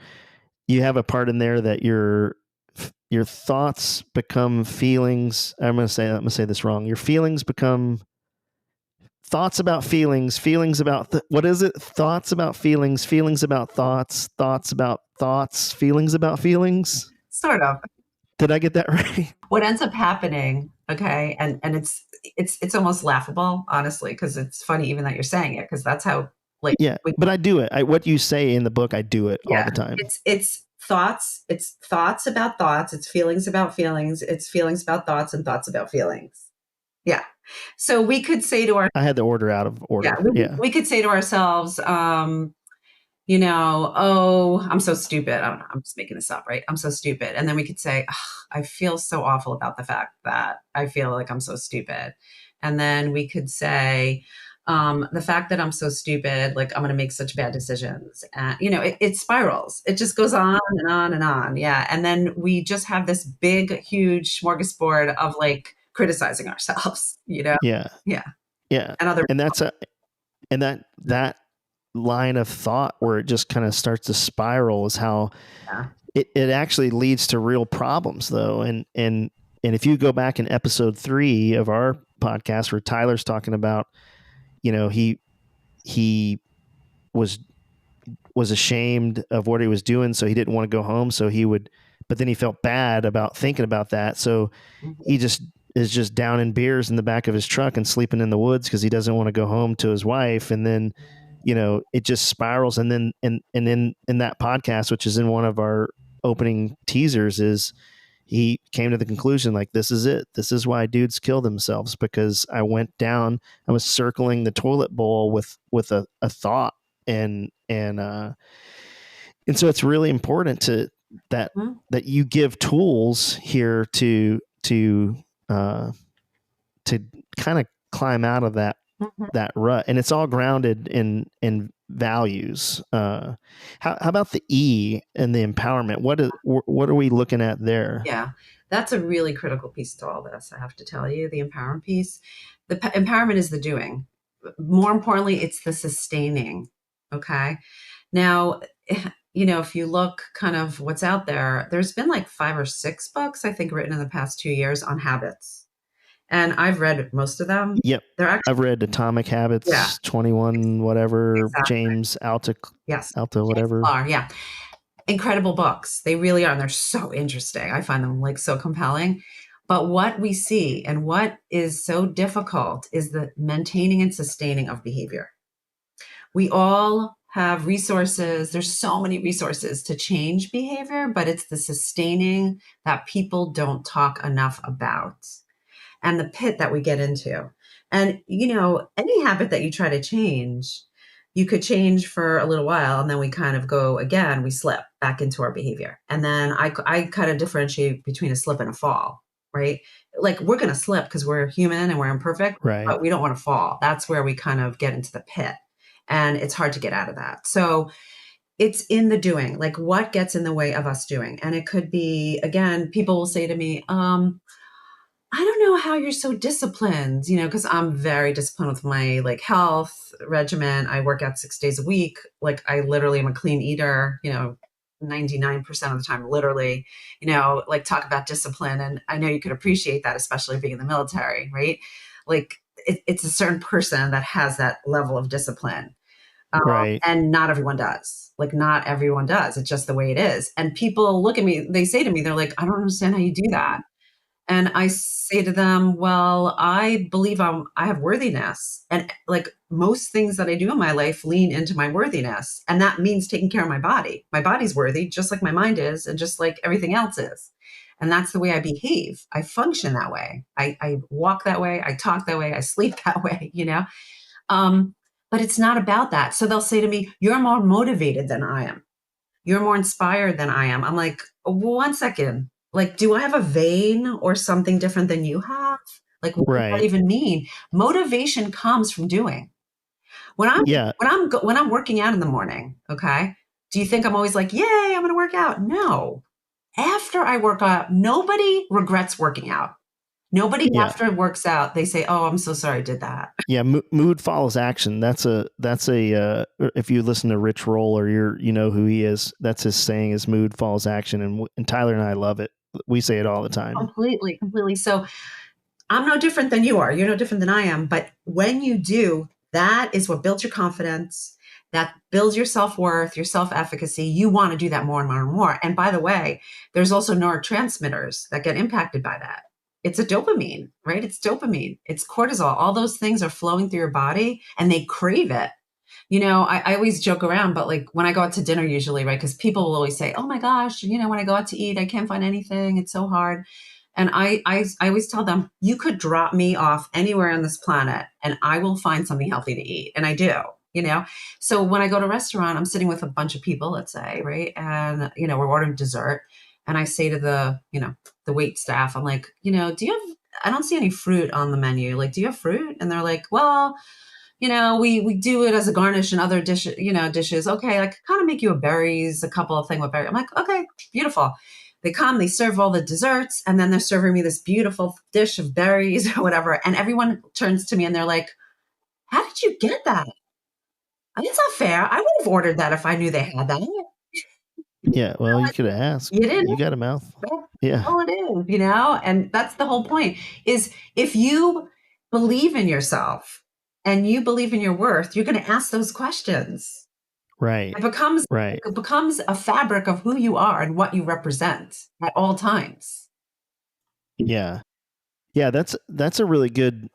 have a part in there that your thoughts become feelings. I'm going to say this wrong. Your feelings become thoughts about feelings, feelings about what is it? Thoughts about feelings, feelings about thoughts, thoughts about thoughts, feelings about feelings. Sort of. Did I get that right? What ends up happening, Okay. And it's almost laughable, honestly, because it's funny even that you're saying it, because that's how like Yeah, we, but I do it. What you say in the book, I do it all yeah. the time. It's thoughts about thoughts, it's feelings about feelings, it's feelings about thoughts and thoughts about feelings. Yeah. So we could say to our I had the order out of yeah, order. we, Yeah. we could say to ourselves, oh, I'm so stupid. I don't know. I'm just making this up, right? I'm so stupid. And then we could say, "Ugh, I feel so awful about the fact that I feel like I'm so stupid." And then we could say, the fact that I'm so stupid, like I'm going to make such bad decisions. And, it spirals. It just goes on and on and on. Yeah. And then we just have this big, huge smorgasbord of like criticizing ourselves, Yeah. Yeah. Yeah. And other, And that line of thought where it just kind of starts to spiral is how yeah. it actually leads to real problems though. And if you go back in episode 3 of our podcast where Tyler's talking about, he was ashamed of what he was doing, so he didn't want to go home, but then he felt bad about thinking about that, so Mhm. he just is just down in beers in the back of his truck and sleeping in the woods because he doesn't want to go home to his wife. And then it just spirals. And then in that podcast, which is in one of our opening teasers, is he came to the conclusion, like, this is it, this is why dudes kill themselves, because I was circling the toilet bowl with a thought. And so it's really important that Mhm. that you give tools here uh, to kind of climb out of Mhm. that rut, and it's all grounded in values. How about the E and the empowerment? What are we looking at there? Yeah, that's a really critical piece to all this, I have to tell you, the empowerment piece. The empowerment is the doing. More importantly, it's the sustaining. Okay. Now, if you look kind of what's out there, there's been like 5 or 6 books, I think, written in the past 2 years on habits. And I've read most of them. Yep, They're actually, I've read Atomic yeah, Habits, 21 whatever, exactly. James Yes. Alta James whatever. Clear, yeah. Incredible books. They really are. And they're so interesting. I find them like so compelling. But what we see and what is so difficult is the maintaining and sustaining of behavior. We all have resources. There's so many resources to change behavior, but it's the sustaining that people don't talk enough about and the pit that we get into. And, any habit that you try to change, you could change for a little while and then we kind of go again, we slip back into our behavior. And then I kind of differentiate between a slip and a fall, right? Like we're going to slip because we're human and we're imperfect, Right. but we don't want to fall. That's where we kind of get into the pit. And it's hard to get out of that. So it's in the doing, like what gets in the way of us doing. And it could be, again, people will say to me, I don't know how you're so disciplined, because I'm very disciplined with my like health regimen. I work out 6 days a week. Like I literally am a clean eater, 99% of the time, literally, like talk about discipline. And I know you could appreciate that, especially being in the military, right? Like it's a certain person that has that level of discipline. Right. And not everyone does. Like not everyone does. It's just the way it is. And people look at me, they say to me, they're like, I don't understand how you do that. And I say to them, well, I believe I have worthiness. And like most things that I do in my life lean into my worthiness. And that means taking care of my body. My body's worthy, just like my mind is, and just like everything else is. And that's the way I behave. I function that way. I walk that way. I talk that way. I sleep that way. Um, but it's not about that. So they'll say to me, you're more motivated than I am. You're more inspired than I am. I'm like, one second. Like, do I have a vein or something different than you have? Like, what does that Right. even mean? Motivation comes from doing. When I'm Yeah. when I'm working out in the morning, okay? Do you think I'm always like, "Yay, I'm going to work out?" No. After I work out, nobody regrets working out. Nobody Yeah. after it works out, they say, "Oh, I'm so sorry I did that." Yeah, mood follows action. If you listen to Rich Roll or you know who he is, that's his saying is mood follows action. And Tyler and I love it. We say it all the time. Completely, completely. So I'm no different than you are. You're no different than I am. But when you do, that is what builds your confidence. That builds your self worth, your self efficacy. You want to do that more and more and more. And by the way, there's also neurotransmitters that get impacted by that. it's a dopamine, right? It's dopamine, it's cortisol. All those things are flowing through your body and they crave it. I always joke around, but like when I go out to dinner, usually, right? Because people will always say, oh my gosh, when I go out to eat, I can't find anything. It's so hard. And I always tell them, you could drop me off anywhere on this planet and I will find something healthy to eat. And I do, you know? So when I go to a restaurant, I'm sitting with a bunch of people, let's say, right? And, we're ordering dessert. And I say to the wait staff, I'm like, do you have, I don't see any fruit on the menu. Like, do you have fruit? And they're like, well, we do it as a garnish and other dishes. Okay, I could kind of make you a couple of things with berries. I'm like, okay, beautiful. They come, they serve all the desserts, and then they're serving me this beautiful dish of berries or whatever. And everyone turns to me and they're like, how did you get that? It's not fair. I would have ordered that if I knew they had that. Yeah, well, you could have asked. You didn't. You got a mouth. That's Yeah. all it is, and that's the whole point is if you believe in yourself and you believe in your worth, you're going to ask those questions. Right. It becomes a fabric of who you are and what you represent at all times. Yeah. Yeah, that's a really good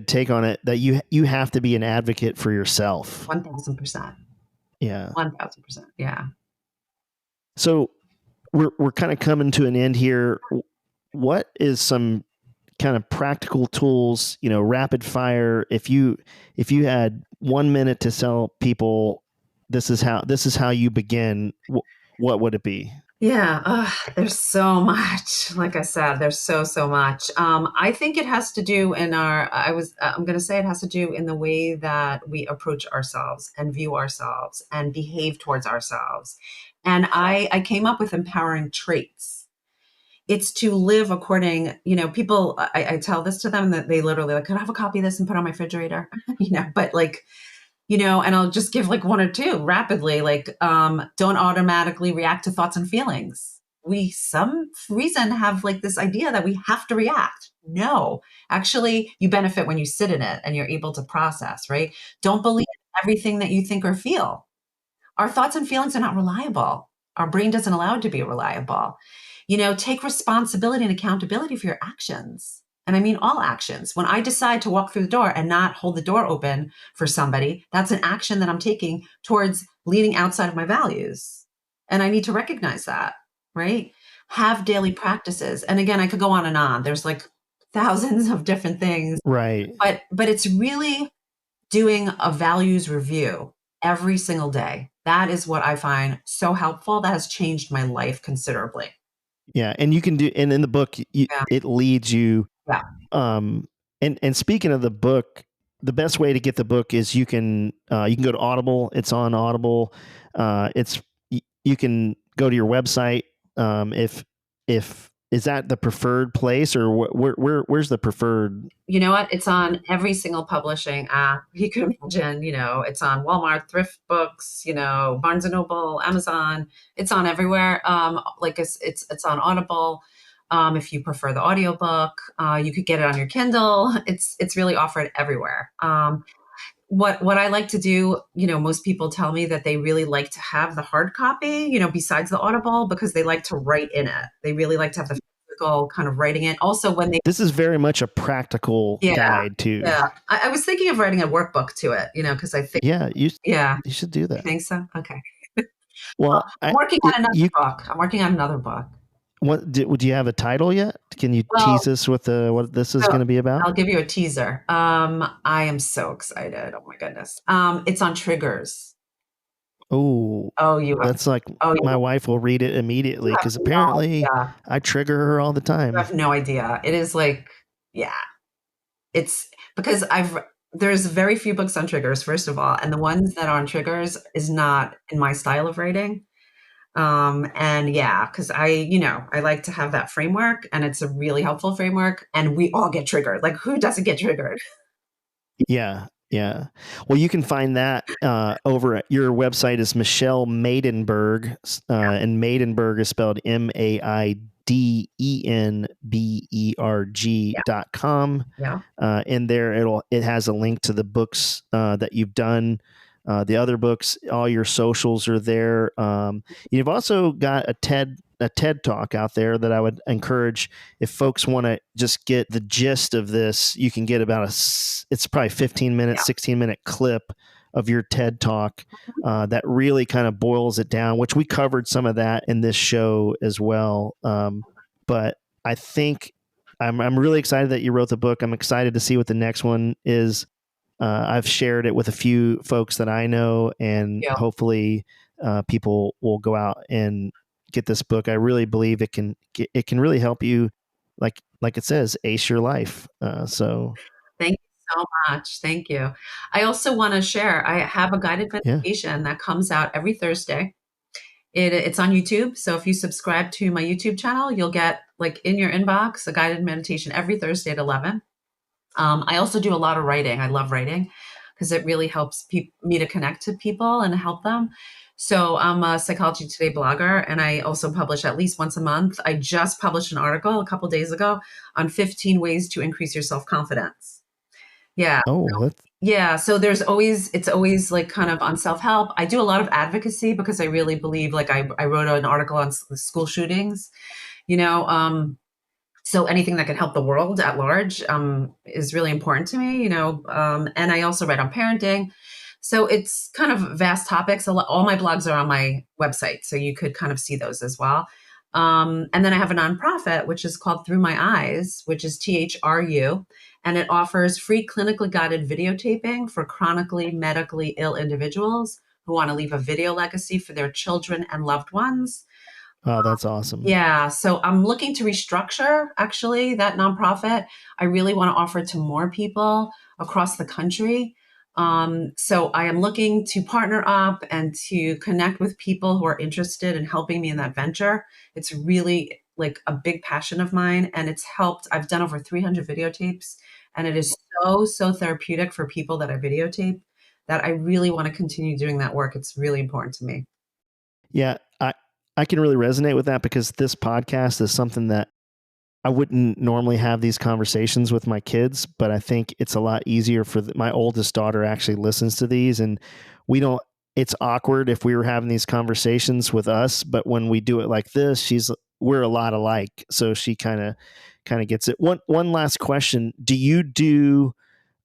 take on it, that you have to be an advocate for yourself. 1,000%. Yeah. 1,000%. Yeah. So we're kind of coming to an end here. What is some kind of practical tools, rapid fire, if you had 1 minute to tell people this is how you begin, what would it be? Yeah, there's so much. Like I said, there's so much. I think it has to do I'm going to say it has to do in the way that we approach ourselves and view ourselves and behave towards ourselves. And I came up with empowering traits. It's to live according, people, I tell this to them that they literally like, could I have a copy of this and put on my refrigerator? But like, and I'll just give like one or two rapidly, like, don't automatically react to thoughts and feelings. We, some reason, have like this idea that we have to react. No, actually, you benefit when you sit in it and you're able to process, right? Don't believe everything that you think or feel. Our thoughts and feelings are not reliable. Our brain doesn't allow it to be reliable. Take responsibility and accountability for your actions. And I mean all actions. When I decide to walk through the door and not hold the door open for somebody, that's an action that I'm taking towards leading outside of my values. And I need to recognize that, right? Have daily practices. And again, I could go on and on. There's like thousands of different things. Right. But it's really doing a values review every single day. That is what I find so helpful. That has changed my life considerably. Yeah. And you can do, and in the book, it leads you. Yeah. And speaking of the book, the best way to get the book is you can go to Audible. It's on Audible. You can go to your website. If is that the preferred place, or where's the preferred? You know what? It's on every single publishing app you can imagine. It's on Walmart, Thrift Books, Barnes and Noble, Amazon. It's on everywhere. Like it's on Audible. If you prefer the audiobook, you could get it on your Kindle. It's really offered everywhere. What I like to do, most people tell me that they really like to have the hard copy, besides the Audible, because they like to write in it. They really like to have the physical kind of writing it. Also, this is very much a practical guide too. Yeah, I was thinking of writing a workbook to it, because I think you should do that. You think so? Okay. Well, I'm working on another book. I'm working on another book. Would you have a title yet? Can you tease us with what this is going to be about? I'll give you a teaser. I am so excited. Oh my goodness. It's on triggers. That's like my wife will read it immediately because apparently I trigger her all the time. You have no idea. It is like, it's because there's very few books on triggers, first of all, and the ones that are on triggers is not in my style of writing. Because I like to have that framework, and it's a really helpful framework, and we all get triggered. Like, who doesn't get triggered? Yeah. Well, you can find that over at your website is Michelle Maidenberg, and Maidenberg is spelled MAIDENBERG.com. Yeah. And there it has a link to the books that you've done. The other books, all your socials are there. You've also got a TED a TED talk out there that I would encourage if folks want to just get the gist of this. You can get about it's probably 15-minute, Yeah. 16-minute clip of your TED talk that really kind of boils it down, which we covered some of that in this show as well. But I think I'm really excited that you wrote the book. I'm excited to see what the next one is. I've shared it with a few folks that I know, and Yeah. hopefully people will go out and get this book. I really believe it can really help you, like it says, ace your life. So Thank you so much. Thank you. I also want to share, I have a guided yeah. meditation that comes out every Thursday. It's on YouTube. So if you subscribe to my YouTube channel, you'll get like in your inbox a guided meditation every Thursday at 11. I also do a lot of writing. I love writing because it really helps me to connect to people and help them. So I'm a Psychology Today blogger, and I also publish at least once a month. I just published an article a couple days ago on 15 ways to increase your self-confidence. Yeah. Oh, that's Yeah. So it's always like kind of on self-help. I do a lot of advocacy because I really believe, like I wrote an article on school shootings, you know, so anything that can help the world at large is really important to me, and I also write on parenting. So it's kind of vast topics. All my blogs are on my website, so you could kind of see those as well. And then I have a nonprofit, which is called Through My Eyes, which is THRU, and it offers free clinically guided videotaping for chronically medically ill individuals who want to leave a video legacy for their children and loved ones. oh, that's awesome. Yeah, so I'm looking to restructure actually that nonprofit. I really want to offer it to more people across the country. So I am looking to partner up and to connect with people who are interested in helping me in that venture. It's really like a big passion of mine, and it's helped. I've done over 300 videotapes, and it is so therapeutic for people that I videotape that I really want to continue doing that work. It's really important to me. Yeah, I can really resonate with that because this podcast is something that I wouldn't normally have these conversations with my kids, but I think it's a lot easier for my oldest daughter actually listens to these, and we don't. It's awkward if we were having these conversations with us, but when we do it like this, we're a lot alike, so she kind of gets it. One last question: do you do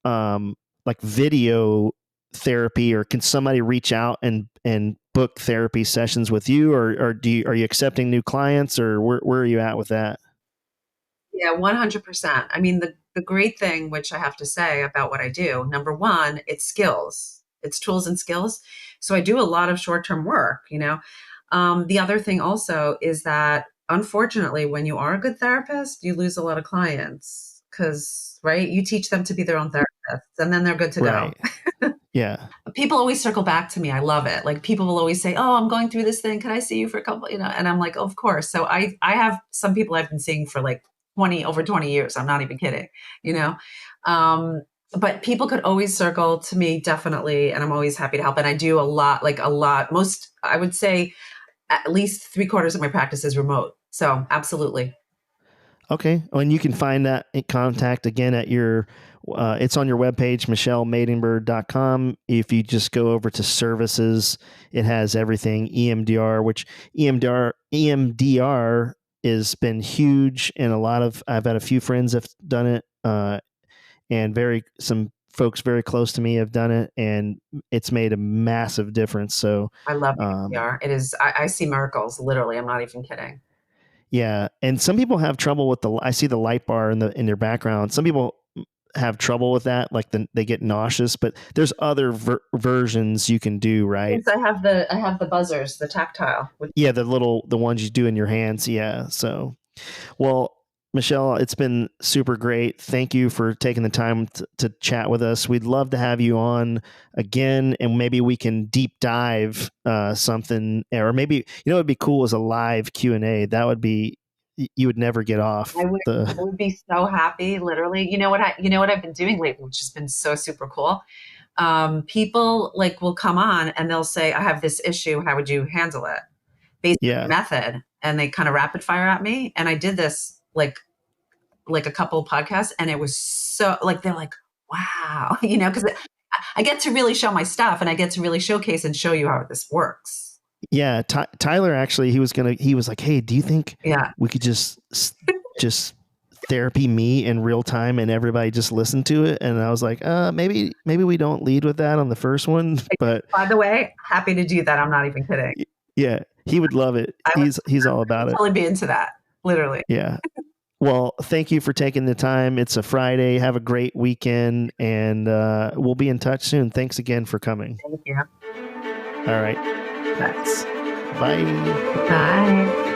like video therapy, or can somebody reach out and book therapy sessions with you, or are you accepting new clients, or where are you at with that? Yeah, 100%. I mean, the great thing, which I have to say about what I do, number one, it's skills, it's tools and skills. So I do a lot of short-term work. The other thing also is that unfortunately, when you are a good therapist, you lose a lot of clients because, right, you teach them to be their own therapists and then they're good to go. Right. Yeah. People always circle back to me. I love it. Like people will always say, "Oh, I'm going through this thing. Can I see you for a couple?" And I'm like, "Of course." So I have some people I've been seeing for like over 20 years. I'm not even kidding. You know, um, but people could always circle to me definitely, and I'm always happy to help. And I do a lot. Most I would say at least 3/4 of my practice is remote. So absolutely. Okay. Oh, and you can find that in contact again at it's on your webpage, michellemaidenberg.com. If you just go over to services, it has everything EMDR, which EMDR has been huge. And I've had a few friends have done it, and some folks very close to me have done it, and it's made a massive difference. So, I love um, EMDR. It is. I see miracles. Literally, I'm not even kidding. yeah, and some people have trouble with I see the light bar in their background. Some people have trouble with that, like they get nauseous. But there's other versions you can do, right? Yes, I have the buzzers, the tactile. Yeah, the ones you do in your hands. Yeah. So, well, Michelle, it's been super great. Thank you for taking the time to chat with us. We'd love to have you on again, and maybe we can deep dive something, or maybe it'd be cool as a live Q&A. That would be you would never get off I would be so happy, literally. You know what I've been doing lately, which has been so super cool. People like will come on and they'll say, "I have this issue. How would you handle it?" Based on Yeah. method, and they kind of rapid fire at me. And I did this like a couple of podcasts, and it was so like they're like, "Wow," because I get to really show my stuff, and I get to really showcase and show you how this works. Yeah, Tyler actually, he was like, "Hey, do you think we could just therapy me in real time and everybody just listen to it?" And I was like, maybe we don't lead with that on the first one, but by the way, happy to do that. I'm not even kidding. Yeah, he would love it. He's all about it. Totally be into that, literally. Yeah. Well, thank you for taking the time. It's a Friday. Have a great weekend, and we'll be in touch soon. Thanks again for coming. Thank you. All right. Thanks. Bye. Bye.